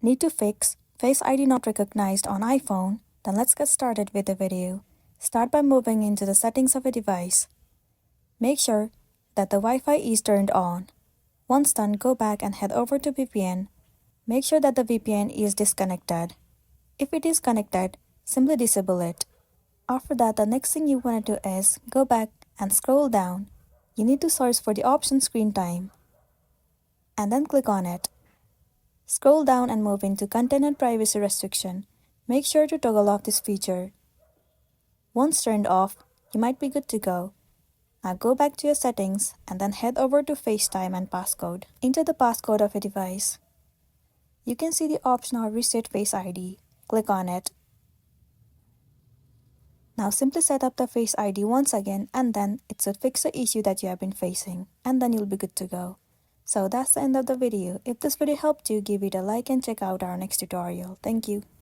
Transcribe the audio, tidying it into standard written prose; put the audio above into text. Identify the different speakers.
Speaker 1: Need to fix Face ID not recognized on iPhone? Then let's get started with the video. Start by moving into the settings of a device. Make sure that the Wi-Fi is turned on. Once done, go back and head over to VPN. Make sure that the VPN is disconnected. If it is connected, simply disable it. After that, the next thing you want to do is go back and scroll down. You need to search for the option screen time and then click on it. Scroll down and move into content and privacy restriction. Make sure to toggle off this feature. Once turned off, you might be good to go. Now go back to your settings and then head over to FaceTime and passcode. Enter the passcode of a device. You can see the option of Reset Face ID. Click on it. Now simply set up the Face ID once again and then it should fix the issue that you have been facing and then you'll be good to go. So that's the end of the video. If this video helped you, give it a like and check out our next tutorial. Thank you.